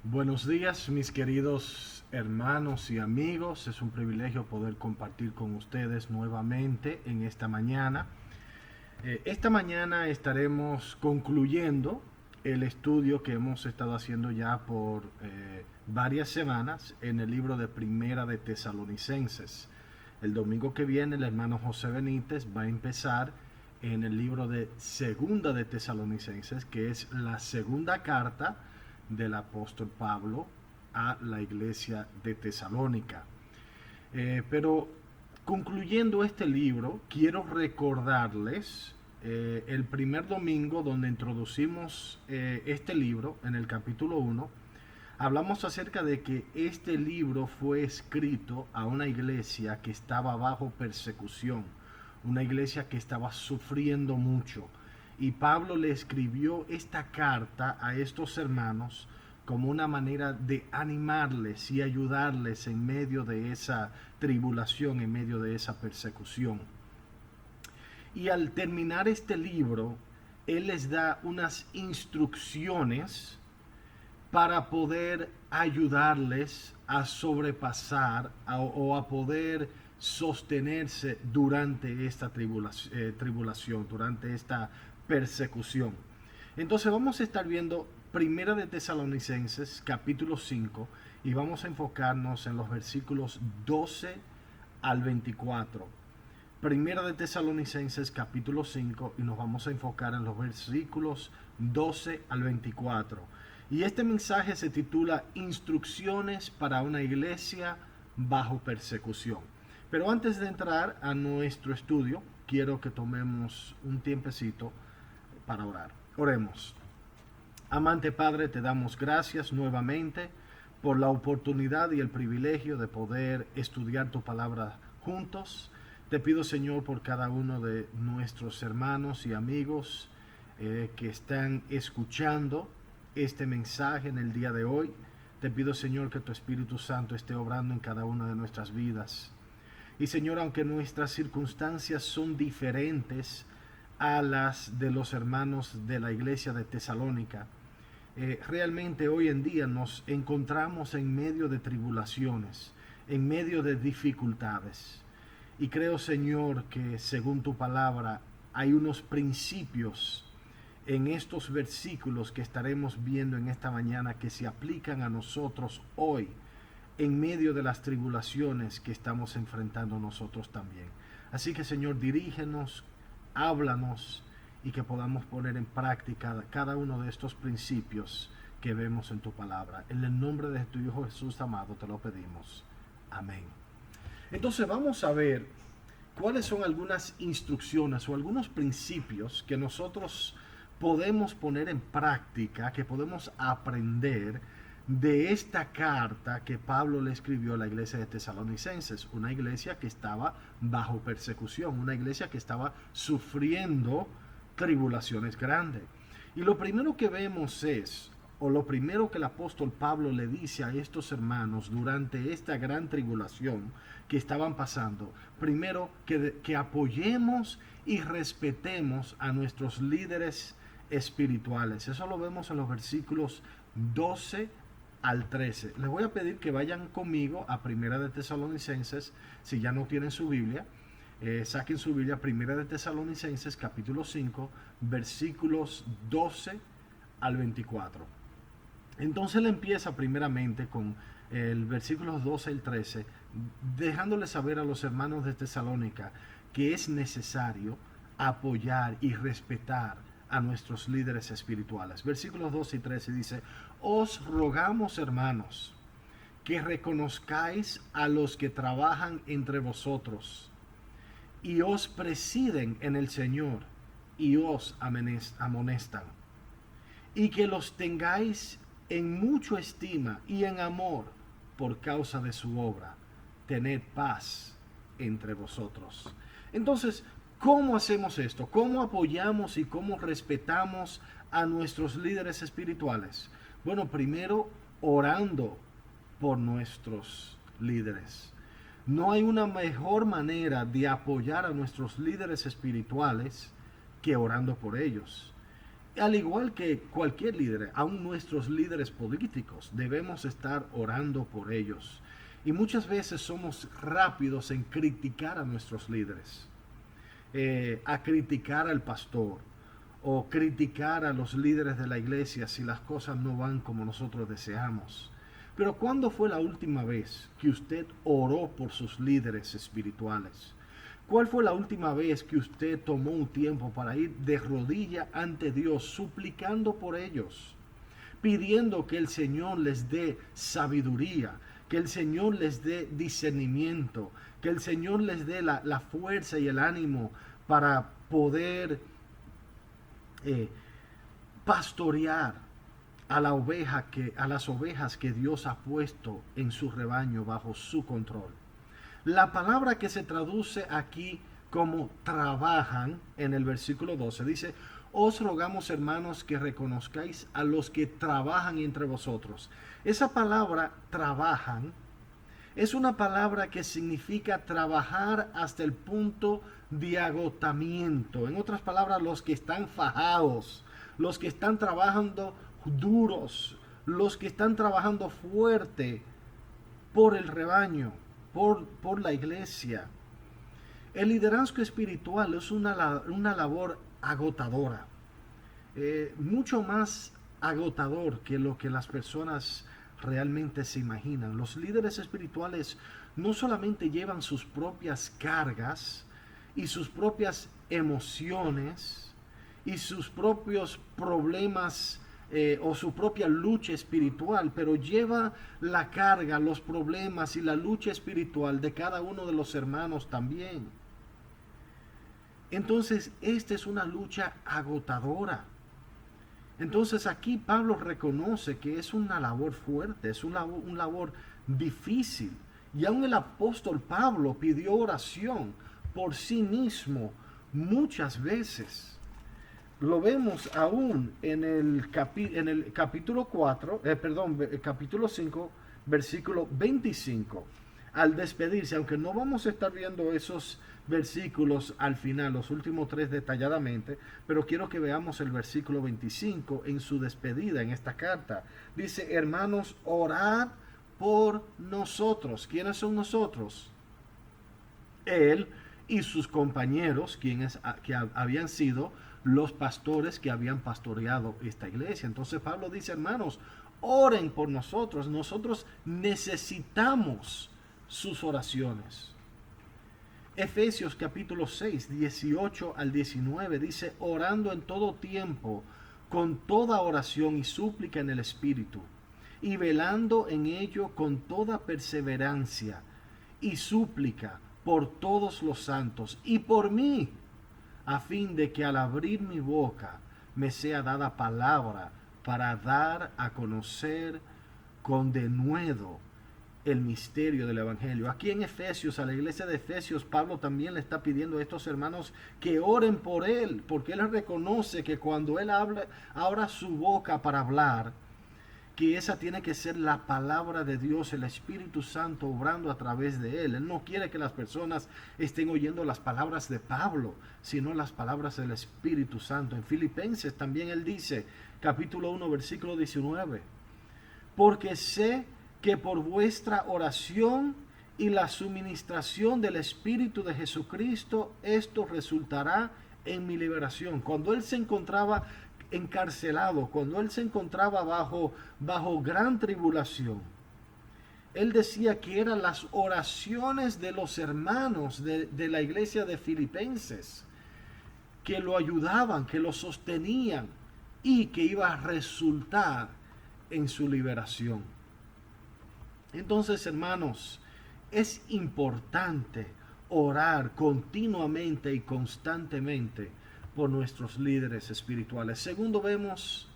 Buenos días, mis queridos hermanos y amigos. Es un privilegio poder compartir con ustedes nuevamente en esta mañana. Esta mañana estaremos concluyendo el estudio que hemos estado haciendo ya por varias semanas en el libro de Primera de Tesalonicenses. El domingo que viene el hermano José Benítez va a empezar en el libro de Segunda de Tesalonicenses, que es la segunda carta del apóstol Pablo a la iglesia de Tesalónica. Pero concluyendo este libro, quiero recordarles el primer domingo donde introducimos este libro, en el capítulo 1, hablamos acerca de que este libro fue escrito a una iglesia que estaba bajo persecución, una iglesia que estaba sufriendo mucho. Y Pablo le escribió esta carta a estos hermanos como una manera de animarles y ayudarles en medio de esa tribulación, en medio de esa persecución. Y al terminar este libro, él les da unas instrucciones para poder ayudarles a sobrepasar o a poder sostenerse durante esta tribulación, durante esta persecución. Entonces vamos a estar viendo Primera de Tesalonicenses capítulo 5 y vamos a enfocarnos en los versículos 12 al 24. Primera de Tesalonicenses capítulo 5 y nos vamos a enfocar en los versículos 12 al 24. Y este mensaje se titula Instrucciones para una iglesia bajo persecución. Pero antes de entrar a nuestro estudio, quiero que tomemos un tiempecito para orar. Oremos. Amante Padre, te damos gracias nuevamente por la oportunidad y el privilegio de poder estudiar tu palabra juntos. Te pido, Señor, por cada uno de nuestros hermanos y amigos que están escuchando este mensaje en el día de hoy. Te pido, Señor, que tu Espíritu Santo esté obrando en cada una de nuestras vidas. Y, Señor, aunque nuestras circunstancias son diferentes a las de los hermanos de la iglesia de Tesalónica, realmente hoy en día nos encontramos en medio de tribulaciones, en medio de dificultades. Y creo, Señor, que según tu palabra hay unos principios en estos versículos que estaremos viendo en esta mañana que se aplican a nosotros hoy en medio de las tribulaciones que estamos enfrentando nosotros también. Así que, Señor, dirígenos, háblanos y que podamos poner en práctica cada uno de estos principios que vemos en tu palabra. En el nombre de tu Hijo Jesús amado te lo pedimos. Amén. Entonces vamos a ver cuáles son algunas instrucciones o algunos principios que nosotros podemos poner en práctica, que podemos aprender de esta carta que Pablo le escribió a la iglesia de Tesalonicenses, una iglesia que estaba bajo persecución, una iglesia que estaba sufriendo tribulaciones grandes. Y lo primero que vemos es, o lo primero que el apóstol Pablo le dice a estos hermanos durante esta gran tribulación que estaban pasando, primero que apoyemos y respetemos a nuestros líderes espirituales. Eso lo vemos en los versículos 12 al 13. Les voy a pedir que vayan conmigo a Primera de Tesalonicenses, si ya no tienen su Biblia. Saquen su Biblia, Primera de Tesalonicenses capítulo 5, versículos 12 al 24. Entonces él empieza primeramente con el versículos 12 al 13, dejándole saber a los hermanos de Tesalónica que es necesario apoyar y respetar a nuestros líderes espirituales. Versículos 12 y 13 dice: os rogamos, hermanos, que reconozcáis a los que trabajan entre vosotros y os presiden en el Señor y os amonestan, y que los tengáis en mucha estima y en amor por causa de su obra. Tened paz entre vosotros. Entonces, ¿cómo hacemos esto? ¿Cómo apoyamos y cómo respetamos a nuestros líderes espirituales? Bueno, primero orando por nuestros líderes. No hay una mejor manera de apoyar a nuestros líderes espirituales que orando por ellos. Al igual que cualquier líder, aún nuestros líderes políticos, debemos estar orando por ellos. Y muchas veces somos rápidos en criticar a nuestros líderes, a criticar al pastor o criticar a los líderes de la iglesia si las cosas no van como nosotros deseamos. Pero ¿cuándo fue la última vez que usted oró por sus líderes espirituales? ¿Cuál fue la última vez que usted tomó un tiempo para ir de rodilla ante Dios, suplicando por ellos, pidiendo que el Señor les dé sabiduría, que el Señor les dé discernimiento, que el Señor les dé la fuerza y el ánimo para poder pastorear a las ovejas que Dios ha puesto en su rebaño bajo su control? La palabra que se traduce aquí como trabajan en el versículo 12 dice: os rogamos, hermanos, que reconozcáis a los que trabajan entre vosotros. Esa palabra trabajan es una palabra que significa trabajar hasta el punto de agotamiento. En otras palabras, los que están fajados, los que están trabajando duros, los que están trabajando fuerte por el rebaño, por la iglesia. El liderazgo espiritual es una labor agotadora, mucho más agotador que lo que las personas realmente se imaginan. Los líderes espirituales no solamente llevan sus propias cargas y sus propias emociones y sus propios problemas o su propia lucha espiritual, pero lleva la carga, los problemas y la lucha espiritual de cada uno de los hermanos también. Entonces, esta es una lucha agotadora. Entonces aquí Pablo reconoce que es una labor fuerte, es una labor difícil. Y aún el apóstol Pablo pidió oración por sí mismo muchas veces. Lo vemos aún en el capítulo 4, capítulo 5, versículo 25. Al despedirse, aunque no vamos a estar viendo esos versículos al final, los últimos 3 detalladamente, pero quiero que veamos el versículo 25 en su despedida en esta carta. Dice: hermanos, orad por nosotros. ¿Quiénes son nosotros? Él y sus compañeros, que habían sido los pastores que habían pastoreado esta iglesia. Entonces Pablo dice: hermanos, oren por nosotros. Nosotros necesitamos sus oraciones. Efesios capítulo 6, 18 al 19 dice: orando en todo tiempo, con toda oración y súplica en el Espíritu, y velando en ello con toda perseverancia y súplica por todos los santos y por mí, a fin de que al abrir mi boca me sea dada palabra para dar a conocer con denuedo el misterio del Evangelio. Aquí en Efesios, a la iglesia de Efesios, Pablo también le está pidiendo a estos hermanos que oren por él, porque él reconoce que cuando él abra su boca para hablar, que esa tiene que ser la palabra de Dios, el Espíritu Santo obrando a través de él. Él no quiere que las personas estén oyendo las palabras de Pablo, sino las palabras del Espíritu Santo. En Filipenses también él dice, capítulo 1, versículo 19, porque sé que por vuestra oración y la suministración del Espíritu de Jesucristo, esto resultará en mi liberación. Cuando él se encontraba encarcelado, cuando él se encontraba bajo gran tribulación, él decía que eran las oraciones de los hermanos de la iglesia de Filipenses que lo ayudaban, que lo sostenían y que iba a resultar en su liberación. Entonces, hermanos, es importante orar continuamente y constantemente por nuestros líderes espirituales. Segundo, vemos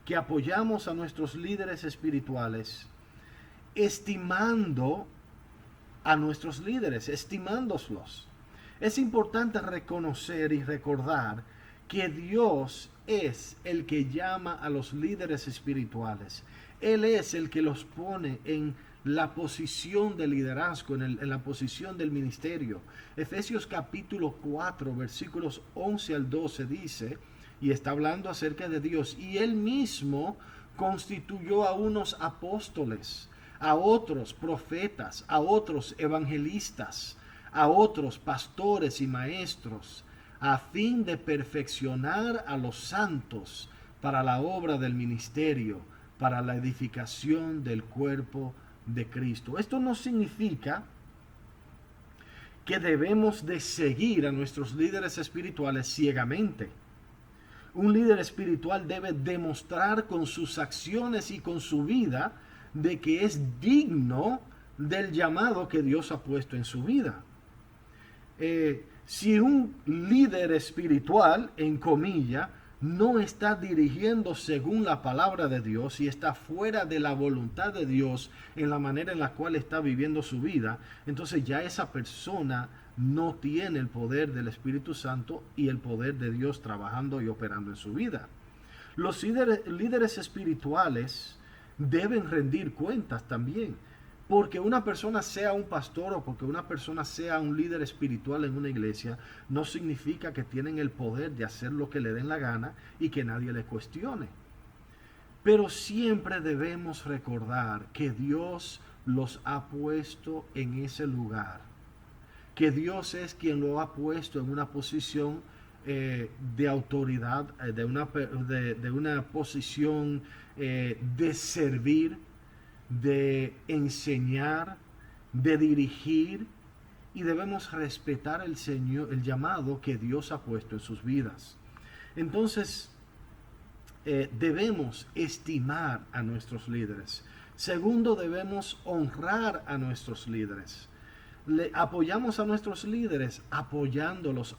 que apoyamos a nuestros líderes espirituales estimando a nuestros líderes, estimándolos. Es importante reconocer y recordar que Dios es el que llama a los líderes espirituales. Él es el que los pone en la posición de liderazgo, en la posición del ministerio. Efesios capítulo 4, versículos 11 al 12 dice: y está hablando acerca de Dios. Y él mismo constituyó a unos apóstoles, a otros profetas, a otros evangelistas, a otros pastores y maestros, a fin de perfeccionar a los santos para la obra del ministerio, para la edificación del cuerpo de Cristo. Esto no significa que debemos de seguir a nuestros líderes espirituales ciegamente. Un líder espiritual debe demostrar con sus acciones y con su vida de que es digno del llamado que Dios ha puesto en su vida. Si un líder espiritual, en comilla, no está dirigiendo según la palabra de Dios y está fuera de la voluntad de Dios en la manera en la cual está viviendo su vida, entonces ya esa persona no tiene el poder del Espíritu Santo y el poder de Dios trabajando y operando en su vida. Los líderes espirituales deben rendir cuentas también. Porque una persona sea un pastor o porque una persona sea un líder espiritual en una iglesia, no significa que tienen el poder de hacer lo que le den la gana y que nadie le cuestione. Pero siempre debemos recordar que Dios los ha puesto en ese lugar. Que Dios es quien lo ha puesto en una posición de autoridad, de una posición de servir, de enseñar, de dirigir, y debemos respetar el llamado que Dios ha puesto en sus vidas. Entonces, debemos estimar a nuestros líderes. Segundo, debemos honrar a nuestros líderes. Apoyamos a nuestros líderes apoyándolos,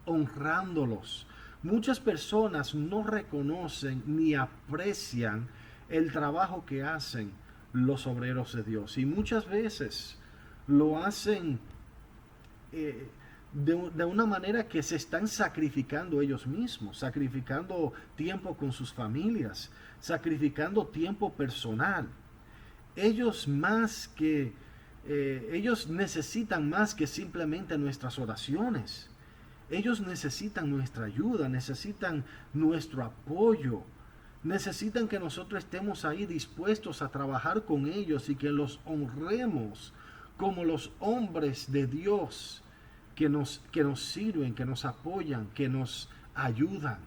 honrándolos. Muchas personas no reconocen ni aprecian el trabajo que hacen los obreros de Dios, y muchas veces lo hacen de una manera que se están sacrificando ellos mismos, sacrificando tiempo con sus familias, sacrificando tiempo personal. Ellos necesitan más que simplemente nuestras oraciones. Ellos necesitan nuestra ayuda, necesitan nuestro apoyo. Necesitan que nosotros estemos ahí dispuestos a trabajar con ellos y que los honremos como los hombres de Dios que nos sirven, que nos apoyan, que nos ayudan.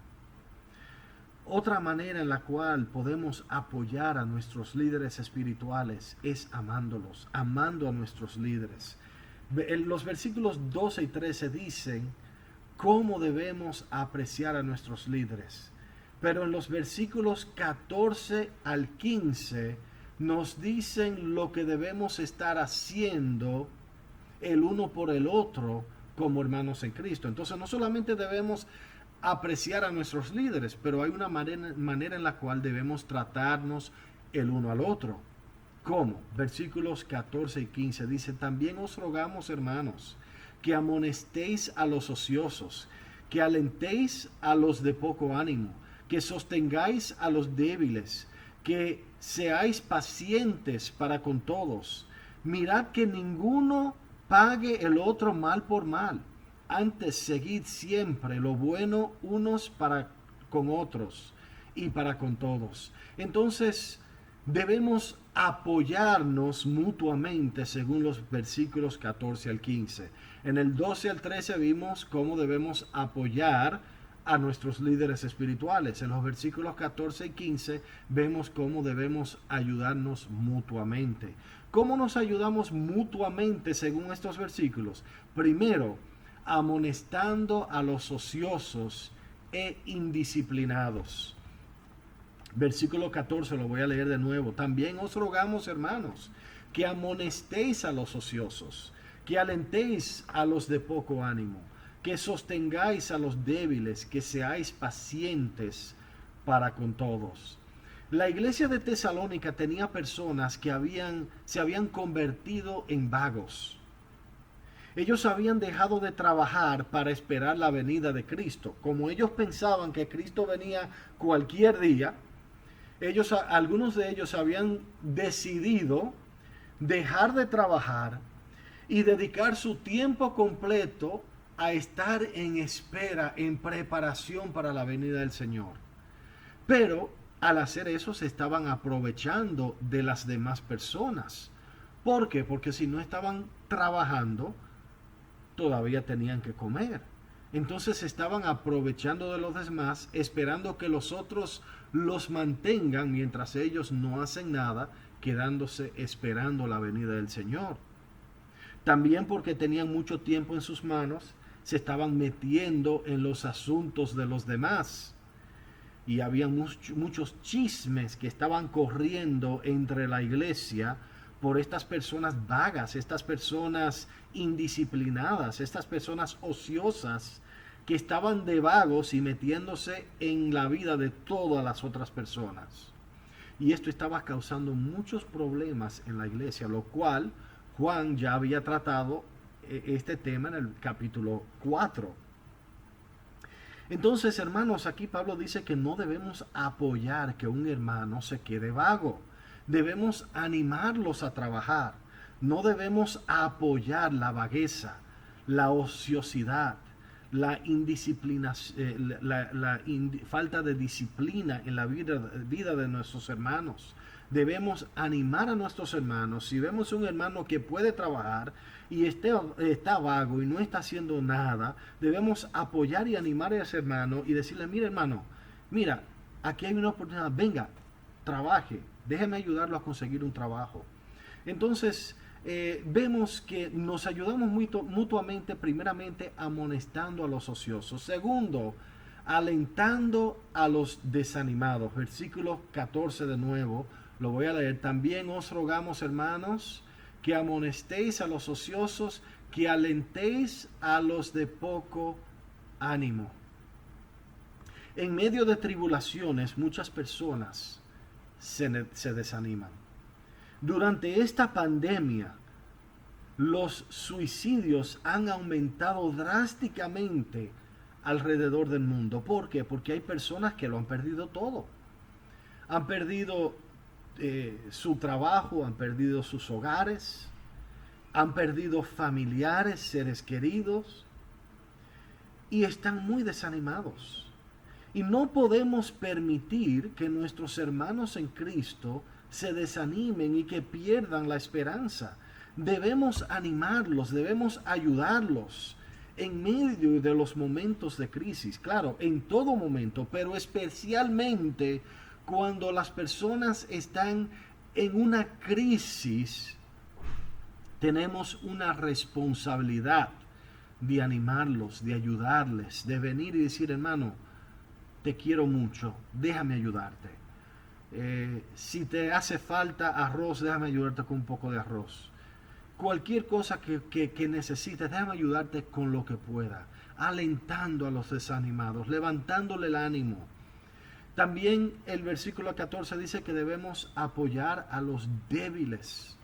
Otra manera en la cual podemos apoyar a nuestros líderes espirituales es amándolos, amando a nuestros líderes. En los versículos 12 y 13 dicen cómo debemos apreciar a nuestros líderes. Pero en los versículos 14 al 15 nos dicen lo que debemos estar haciendo el uno por el otro como hermanos en Cristo. Entonces no solamente debemos apreciar a nuestros líderes, pero hay una manera en la cual debemos tratarnos el uno al otro. ¿Cómo? Versículos 14 y 15 dice: también os rogamos, hermanos, que amonestéis a los ociosos, que alentéis a los de poco ánimo, que sostengáis a los débiles, que seáis pacientes para con todos. Mirad que ninguno pague el otro mal por mal. Antes seguid siempre lo bueno unos para con otros y para con todos. Entonces debemos apoyarnos mutuamente según los versículos 14 al 15. En el 12 al 13 vimos cómo debemos apoyar a nuestros líderes espirituales. En los versículos 14 y 15 vemos cómo debemos ayudarnos mutuamente. ¿Cómo nos ayudamos mutuamente según estos versículos? Primero, amonestando a los ociosos e indisciplinados. Versículo 14 lo voy a leer de nuevo. También os rogamos, hermanos, que amonestéis a los ociosos, que alentéis a los de poco ánimo, que sostengáis a los débiles, que seáis pacientes para con todos. La iglesia de Tesalónica tenía personas que se habían convertido en vagos. Ellos habían dejado de trabajar para esperar la venida de Cristo. Como ellos pensaban que Cristo venía cualquier día, algunos de ellos habían decidido dejar de trabajar y dedicar su tiempo completo a estar en espera, en preparación para la venida del Señor. Pero al hacer eso se estaban aprovechando de las demás personas. ¿Por qué? Porque si no estaban trabajando, todavía tenían que comer. Entonces se estaban aprovechando de los demás, esperando que los otros los mantengan mientras ellos no hacen nada, quedándose esperando la venida del Señor. También porque tenían mucho tiempo en sus manos, se estaban metiendo en los asuntos de los demás. Y había muchos chismes que estaban corriendo entre la iglesia por estas personas vagas, estas personas indisciplinadas, estas personas ociosas que estaban de vagos y metiéndose en la vida de todas las otras personas. Y esto estaba causando muchos problemas en la iglesia, lo cual Juan ya había tratado este tema en el capítulo 4. Entonces, hermanos, aquí Pablo dice que no debemos apoyar que un hermano se quede vago. Debemos animarlos a trabajar. No debemos apoyar la vagueza, la ociosidad, la indisciplina, falta de disciplina en la vida de nuestros hermanos. Debemos animar a nuestros hermanos. Si vemos un hermano que puede trabajar y está vago y no está haciendo nada, debemos apoyar y animar a ese hermano y decirle, mira hermano, mira, aquí hay una oportunidad, venga, trabaje, déjeme ayudarlo a conseguir un trabajo. Entonces, vemos que nos ayudamos mutuamente, primeramente amonestando a los ociosos. Segundo, alentando a los desanimados. Versículo 14 de nuevo, lo voy a leer. También os rogamos, hermanos, que amonestéis a los ociosos, que alentéis a los de poco ánimo. En medio de tribulaciones, muchas personas se desaniman. Durante esta pandemia, los suicidios han aumentado drásticamente alrededor del mundo. ¿Por qué? Porque hay personas que lo han perdido todo. Han perdido su trabajo, han perdido sus hogares, han perdido familiares, seres queridos, y están muy desanimados. Y no podemos permitir que nuestros hermanos en Cristo se desanimen y que pierdan la esperanza. Debemos animarlos, debemos ayudarlos en medio de los momentos de crisis. Claro, en todo momento, pero especialmente cuando las personas están en una crisis, tenemos una responsabilidad de animarlos, de ayudarles, de venir y decir, hermano, te quiero mucho, déjame ayudarte. Si te hace falta arroz, déjame ayudarte con un poco de arroz. Cualquier cosa que necesites, déjame ayudarte con lo que pueda. Alentando a los desanimados, levantándole el ánimo. También el versículo 14 dice que debemos apoyar a los débiles.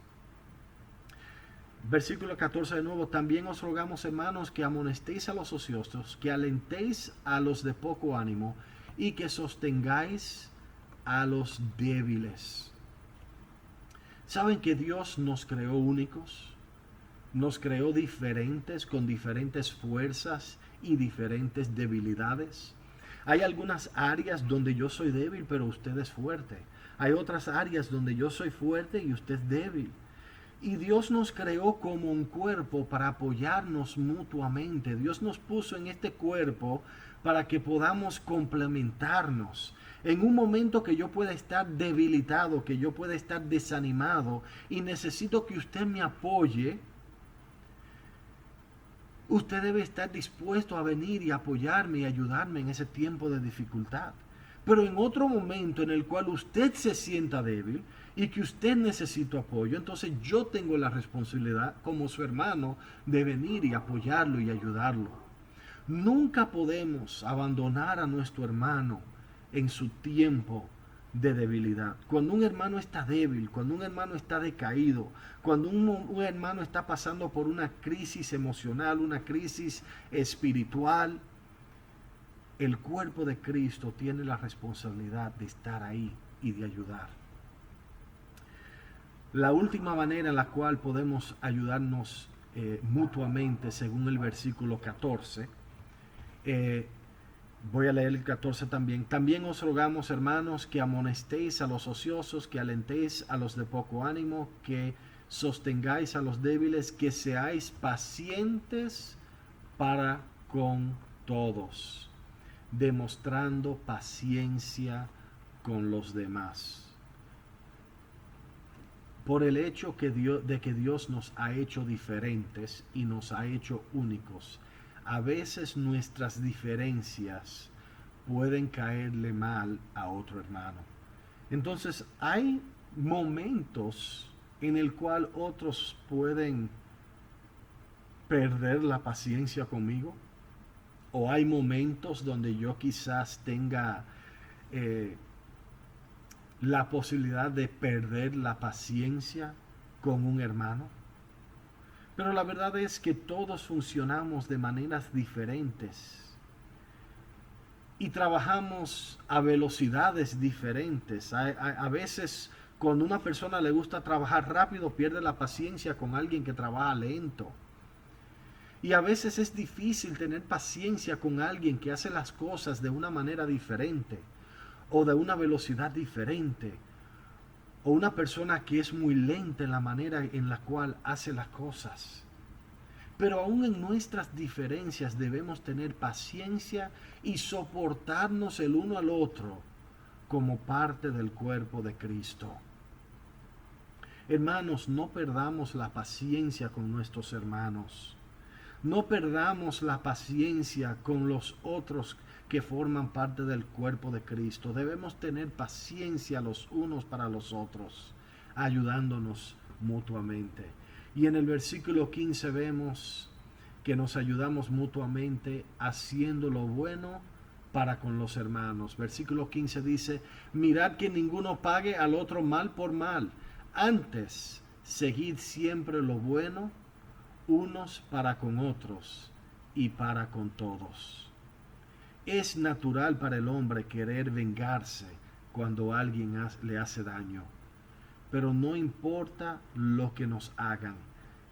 Versículo 14 de nuevo, también os rogamos, hermanos, que amonestéis a los ociosos, que alentéis a los de poco ánimo y que sostengáis a los débiles. ¿Saben que Dios nos creó únicos? Nos creó diferentes, con diferentes fuerzas y diferentes debilidades. Hay algunas áreas donde yo soy débil, pero usted es fuerte. Hay otras áreas donde yo soy fuerte y usted es débil. Y Dios nos creó como un cuerpo para apoyarnos mutuamente. Dios nos puso en este cuerpo para que podamos complementarnos. En un momento que yo pueda estar debilitado, que yo pueda estar desanimado y necesito que usted me apoye, usted debe estar dispuesto a venir y apoyarme y ayudarme en ese tiempo de dificultad. Pero en otro momento en el cual usted se sienta débil y que usted necesita apoyo, entonces yo tengo la responsabilidad como su hermano de venir y apoyarlo y ayudarlo. Nunca podemos abandonar a nuestro hermano en su tiempo de debilidad. Cuando un hermano está débil, cuando un hermano está decaído, cuando un hermano está pasando por una crisis emocional, una crisis espiritual, el cuerpo de Cristo tiene la responsabilidad de estar ahí y de ayudar. La última manera en la cual podemos ayudarnos mutuamente según el versículo 14. Voy a leer el 14 también. También os rogamos, hermanos, que amonestéis a los ociosos, que alentéis a los de poco ánimo, que sostengáis a los débiles, que seáis pacientes para con todos, demostrando paciencia con los demás. Por el hecho de que Dios nos ha hecho diferentes y nos ha hecho únicos, a veces nuestras diferencias pueden caerle mal a otro hermano. Entonces hay momentos en el cual otros pueden perder la paciencia conmigo, o hay momentos donde yo quizás tenga la posibilidad de perder la paciencia con un hermano. Pero la verdad es que todos funcionamos de maneras diferentes y trabajamos a velocidades diferentes. A veces cuando una persona le gusta trabajar rápido, pierde la paciencia con alguien que trabaja lento. Y a veces es difícil tener paciencia con alguien que hace las cosas de una manera diferente o de una velocidad diferente, o una persona que es muy lenta en la manera en la cual hace las cosas. Pero aún en nuestras diferencias debemos tener paciencia y soportarnos el uno al otro como parte del cuerpo de Cristo. Hermanos, no perdamos la paciencia con nuestros hermanos. No perdamos la paciencia con los otros que forman parte del cuerpo de Cristo. Debemos tener paciencia los unos para los otros, ayudándonos mutuamente. Y en el versículo 15 vemos que nos ayudamos mutuamente haciendo lo bueno para con los hermanos. Versículo 15 dice: mirad que ninguno pague al otro mal por mal. Antes, seguid siempre lo bueno unos para con otros y para con todos. Es natural para el hombre querer vengarse cuando alguien le hace daño, pero no importa lo que nos hagan,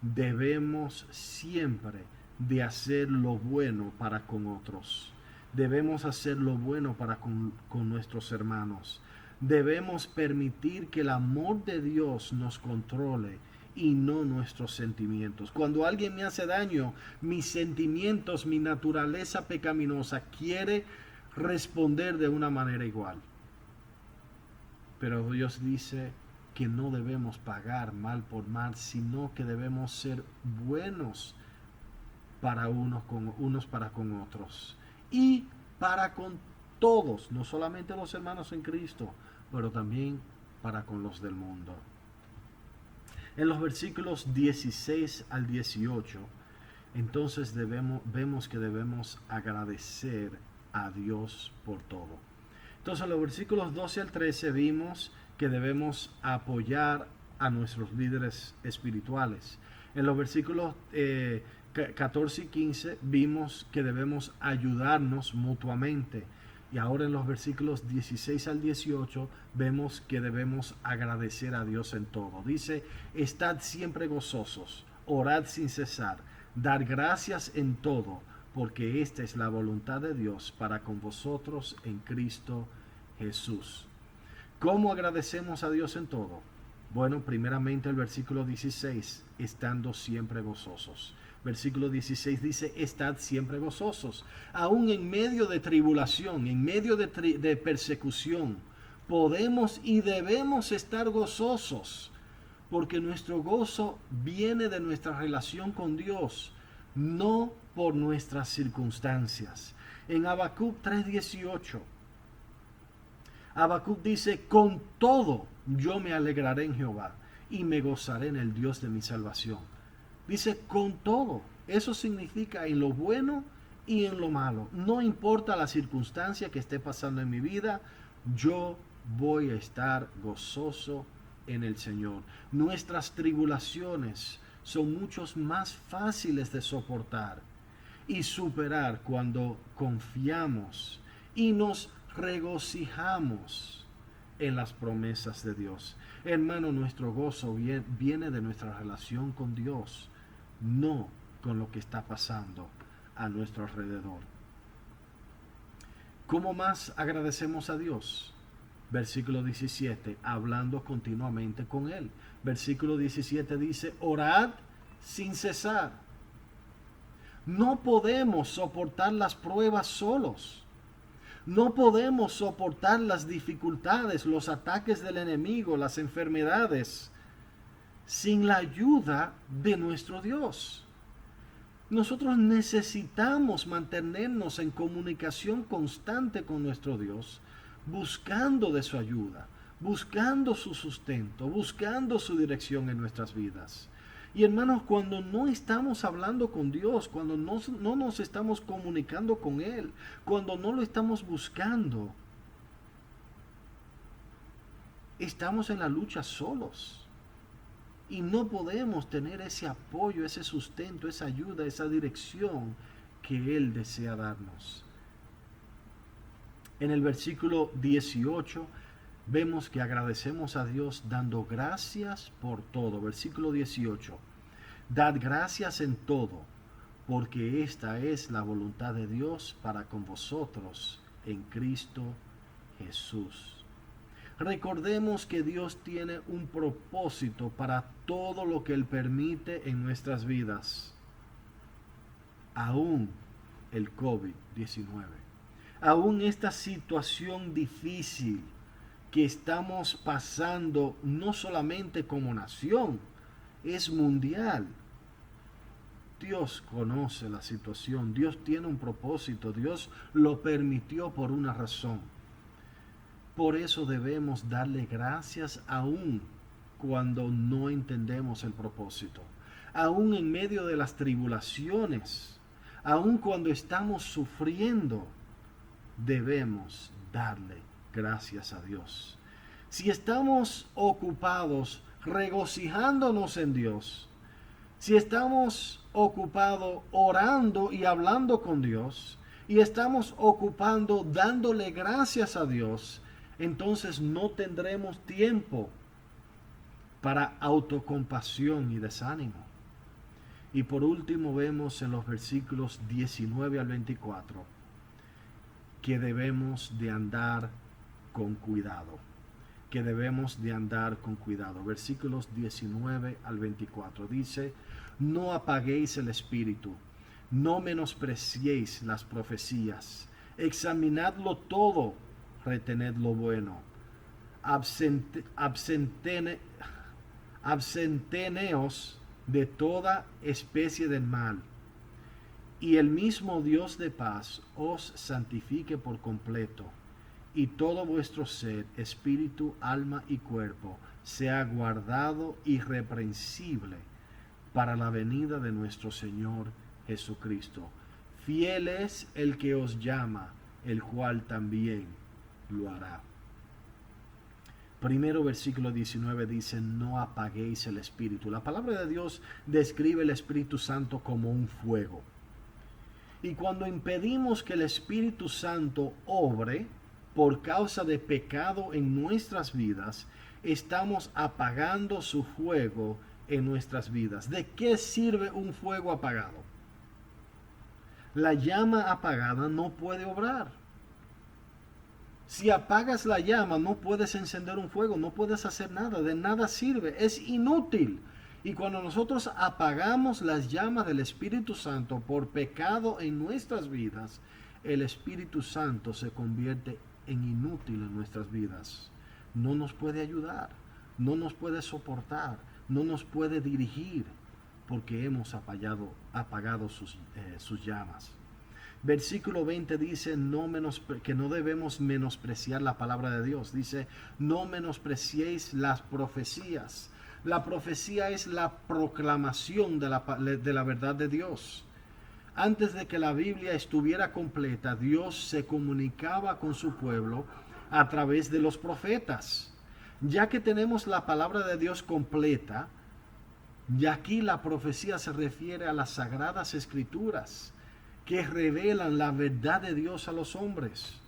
debemos siempre de hacer lo bueno para con otros. Debemos hacer lo bueno para con nuestros hermanos. Debemos permitir que el amor de Dios nos controle y no nuestros sentimientos. Cuando alguien me hace daño, mis sentimientos, mi naturaleza pecaminosa quiere responder de una manera igual. Pero Dios dice que no debemos pagar mal por mal, sino que debemos ser buenos para unos para con otros y para con todos, no solamente los hermanos en Cristo, pero también para con los del mundo. En los versículos 16 al 18, entonces vemos que debemos agradecer a Dios por todo. Entonces en los versículos 12 al 13 vimos que debemos apoyar a nuestros líderes espirituales. En los versículos 14 y 15 vimos que debemos ayudarnos mutuamente. Y ahora en los versículos 16 al 18 vemos que debemos agradecer a Dios en todo. Dice: estad siempre gozosos, orad sin cesar, dar gracias en todo, porque esta es la voluntad de Dios para con vosotros en Cristo Jesús. ¿Cómo agradecemos a Dios en todo? Bueno, primeramente el versículo 16, estando siempre gozosos. Versículo 16 dice: estad siempre gozosos. Aún en medio de tribulación, en medio de persecución, podemos y debemos estar gozosos, porque nuestro gozo viene de nuestra relación con Dios, no por nuestras circunstancias. En Habacuc 3:18, Habacuc dice: con todo yo me alegraré en Jehová y me gozaré en el Dios de mi salvación. Dice con todo. Eso significa en lo bueno y en lo malo. No importa la circunstancia que esté pasando en mi vida, yo voy a estar gozoso en el Señor. Nuestras tribulaciones son mucho más fáciles de soportar y superar cuando confiamos y nos regocijamos en las promesas de Dios. Hermano, nuestro gozo viene de nuestra relación con Dios, no con lo que está pasando a nuestro alrededor. ¿Cómo más agradecemos a Dios? Versículo 17, hablando continuamente con Él. Versículo 17 dice, orad sin cesar. No podemos soportar las pruebas solos. No podemos soportar las dificultades, los ataques del enemigo, las enfermedades, sin la ayuda de nuestro Dios. Nosotros necesitamos mantenernos en comunicación constante con nuestro Dios, buscando de su ayuda, buscando su sustento, buscando su dirección en nuestras vidas. Y hermanos, cuando no estamos hablando con Dios, cuando no nos estamos comunicando con Él, cuando no lo estamos buscando, estamos en la lucha solos. Y no podemos tener ese apoyo, ese sustento, esa ayuda, esa dirección que Él desea darnos. En el versículo 18 vemos que agradecemos a Dios dando gracias por todo. Versículo 18. Dad gracias en todo, porque esta es la voluntad de Dios para con vosotros en Cristo Jesús. Recordemos que Dios tiene un propósito para todo lo que Él permite en nuestras vidas. Aún el COVID-19. Aún esta situación difícil que estamos pasando, no solamente como nación, es mundial. Dios conoce la situación, Dios tiene un propósito, Dios lo permitió por una razón. Por eso debemos darle gracias aún cuando no entendemos el propósito. Aún en medio de las tribulaciones, aún cuando estamos sufriendo, debemos darle gracias a Dios. Si estamos ocupados regocijándonos en Dios, si estamos ocupados orando y hablando con Dios, y estamos ocupando dándole gracias a Dios, entonces no tendremos tiempo para autocompasión y desánimo. Y por último vemos en los versículos 19 al 24 que debemos de andar con cuidado. Que debemos de andar con cuidado. Versículos 19 al 24 dice, no apaguéis el espíritu, no menospreciéis las profecías, examinadlo todo, retened lo bueno, abstenteos de toda especie de mal, y el mismo Dios de paz os santifique por completo, y todo vuestro ser, espíritu, alma y cuerpo, sea guardado irreprensible para la venida de nuestro Señor Jesucristo. Fiel es el que os llama, el cual también lo hará. Primero versículo 19 dice, no apaguéis el Espíritu. La palabra de Dios describe el Espíritu Santo como un fuego. Y cuando impedimos que el Espíritu Santo obre por causa de pecado en nuestras vidas, estamos apagando su fuego en nuestras vidas. ¿De qué sirve un fuego apagado? La llama apagada no puede obrar. Si apagas la llama, no puedes encender un fuego, no puedes hacer nada, de nada sirve, es inútil. Y cuando nosotros apagamos las llamas del Espíritu Santo por pecado en nuestras vidas, el Espíritu Santo se convierte en inútil en nuestras vidas. No nos puede ayudar, no nos puede soportar, no nos puede dirigir, porque hemos apagado sus llamas. Versículo 20 dice que no debemos menospreciar la palabra de Dios. Dice, no menospreciéis las profecías. La profecía es la proclamación de la verdad de Dios. Antes de que la Biblia estuviera completa, Dios se comunicaba con su pueblo a través de los profetas. Ya que tenemos la palabra de Dios completa, y aquí la profecía se refiere a las sagradas escrituras que revelan la verdad de Dios a los hombres.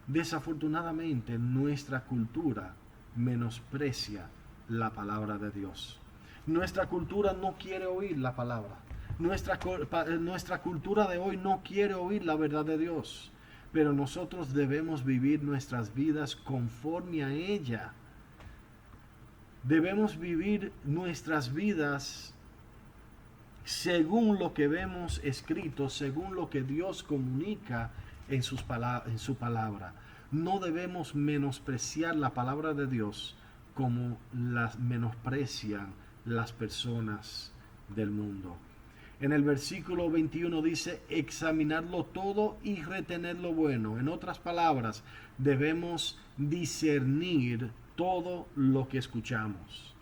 Desafortunadamente, nuestra cultura menosprecia la palabra de Dios. Nuestra cultura no quiere oír la palabra. Nuestra cultura de hoy no quiere oír la verdad de Dios. Pero nosotros debemos vivir nuestras vidas conforme a ella. Debemos vivir nuestras vidas según lo que vemos escrito, según lo que Dios comunica en su palabra. No debemos menospreciar la palabra de Dios como las menosprecian las personas del mundo. En el versículo 21 dice, examinarlo todo y retener lo bueno. En otras palabras, debemos discernir todo lo que escuchamos.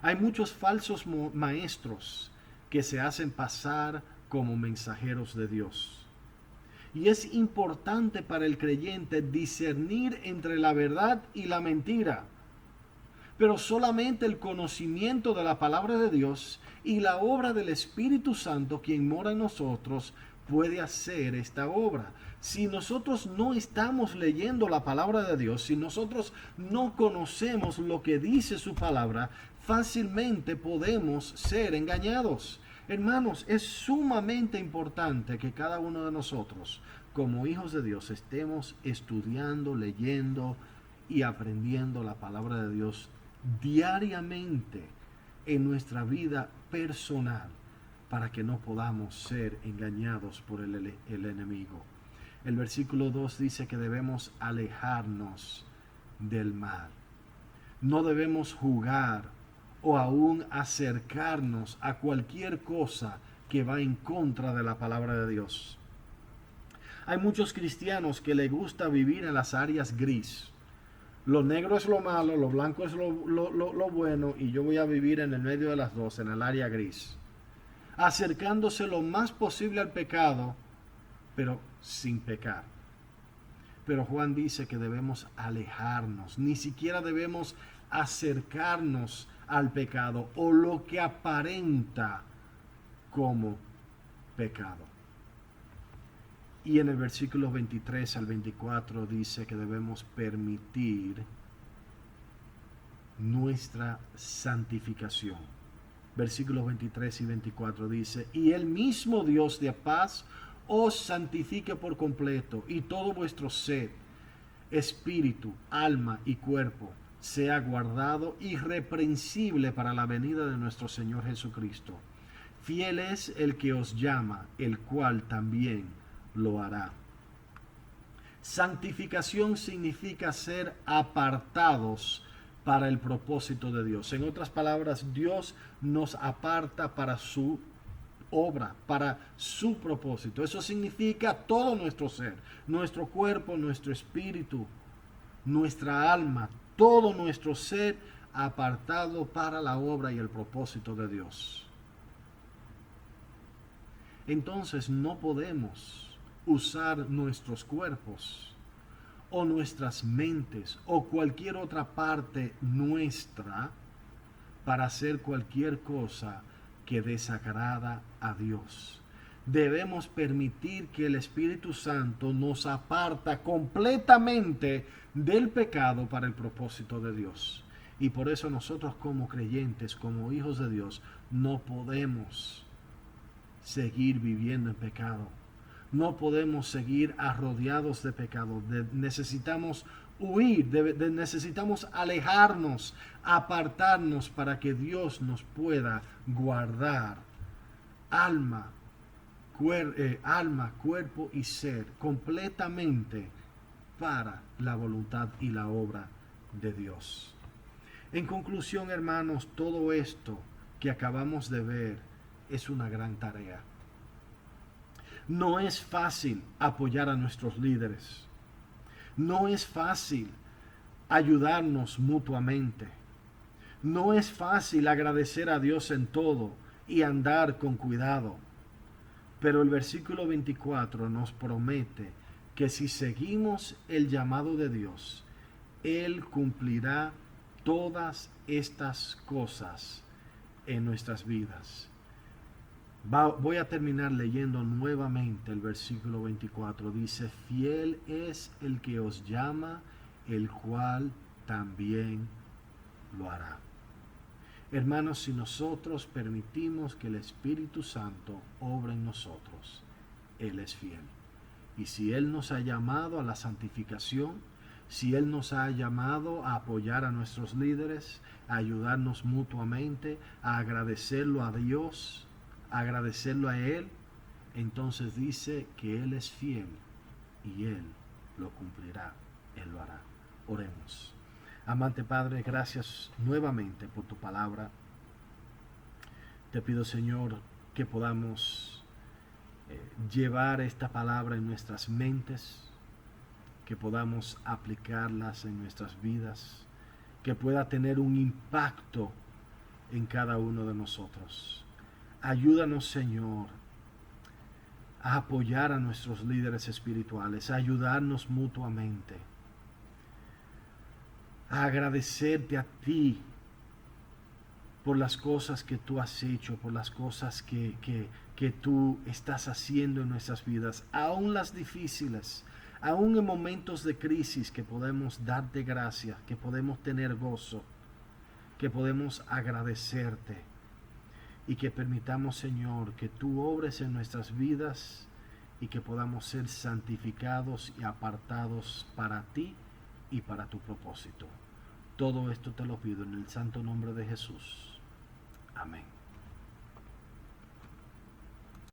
Hay muchos falsos maestros que se hacen pasar como mensajeros de Dios. Y es importante para el creyente discernir entre la verdad y la mentira. Pero solamente el conocimiento de la palabra de Dios y la obra del Espíritu Santo, quien mora en nosotros, puede hacer esta obra. Si nosotros no estamos leyendo la palabra de Dios, si nosotros no conocemos lo que dice su palabra, fácilmente podemos ser engañados. Hermanos, es sumamente importante que cada uno de nosotros, como hijos de Dios, estemos estudiando, leyendo y aprendiendo la palabra de Dios diariamente en nuestra vida personal, para que no podamos ser engañados por el enemigo. El versículo 2 dice que debemos alejarnos del mal. No debemos jugar o aún acercarnos a cualquier cosa que va en contra de la palabra de Dios. Hay muchos cristianos que les gusta vivir en las áreas gris. Lo negro es lo malo, lo blanco es lo bueno, y yo voy a vivir en el medio de las dos, en el área gris, acercándose lo más posible al pecado, pero sin pecar. Pero Juan dice que debemos alejarnos, ni siquiera debemos acercarnos al pecado o lo que aparenta como pecado. Y en el versículo 23 al 24 dice que debemos permitir nuestra santificación. Versículos 23 y 24 dice, y el mismo Dios de paz os santifique por completo, y todo vuestro ser, espíritu, alma y cuerpo sea guardado irreprensible para la venida de nuestro Señor Jesucristo. Fiel es el que os llama, el cual también lo hará. Santificación significa ser apartados para el propósito de Dios. En otras palabras, Dios nos aparta para su obra, para su propósito. Eso significa todo nuestro ser, nuestro cuerpo, nuestro espíritu, nuestra alma, todo nuestro ser apartado para la obra y el propósito de Dios. Entonces no podemos usar nuestros cuerpos o nuestras mentes o cualquier otra parte nuestra para hacer cualquier cosa que desagrada a Dios. Debemos permitir que el Espíritu Santo nos aparta completamente del pecado para el propósito de Dios. Y por eso nosotros como creyentes, como hijos de Dios, no podemos seguir viviendo en pecado. No podemos seguir arrodeados de pecado. Necesitamos huir, necesitamos alejarnos, apartarnos para que Dios nos pueda guardar alma, cuerpo y ser completamente para la voluntad y la obra de Dios. En conclusión, hermanos, todo esto que acabamos de ver es una gran tarea. No es fácil apoyar a nuestros líderes. No es fácil ayudarnos mutuamente. No es fácil agradecer a Dios en todo y andar con cuidado. Pero el versículo 24 nos promete que si seguimos el llamado de Dios, Él cumplirá todas estas cosas en nuestras vidas. Voy a terminar leyendo nuevamente el versículo 24. Dice, fiel es el que os llama, el cual también lo hará. Hermanos, si nosotros permitimos que el Espíritu Santo obre en nosotros, Él es fiel. Y si Él nos ha llamado a la santificación, si Él nos ha llamado a apoyar a nuestros líderes, a ayudarnos mutuamente, a agradecerlo a Dios, a agradecerlo a Él, entonces dice que Él es fiel y Él lo cumplirá, Él lo hará. Oremos. Amante Padre, gracias nuevamente por tu palabra. Te pido, Señor, que podamos llevar esta palabra en nuestras mentes, que podamos aplicarlas en nuestras vidas, que pueda tener un impacto en cada uno de nosotros. Ayúdanos, Señor, a apoyar a nuestros líderes espirituales, a ayudarnos mutuamente, a agradecerte a ti por las cosas que tú has hecho, por las cosas que tú estás haciendo en nuestras vidas, aún las difíciles, aún en momentos de crisis, que podemos darte gracias, que podemos tener gozo, que podemos agradecerte y que permitamos, Señor, que tú obres en nuestras vidas y que podamos ser santificados y apartados para ti y para tu propósito. Todo esto te lo pido en el santo nombre de Jesús. Amén.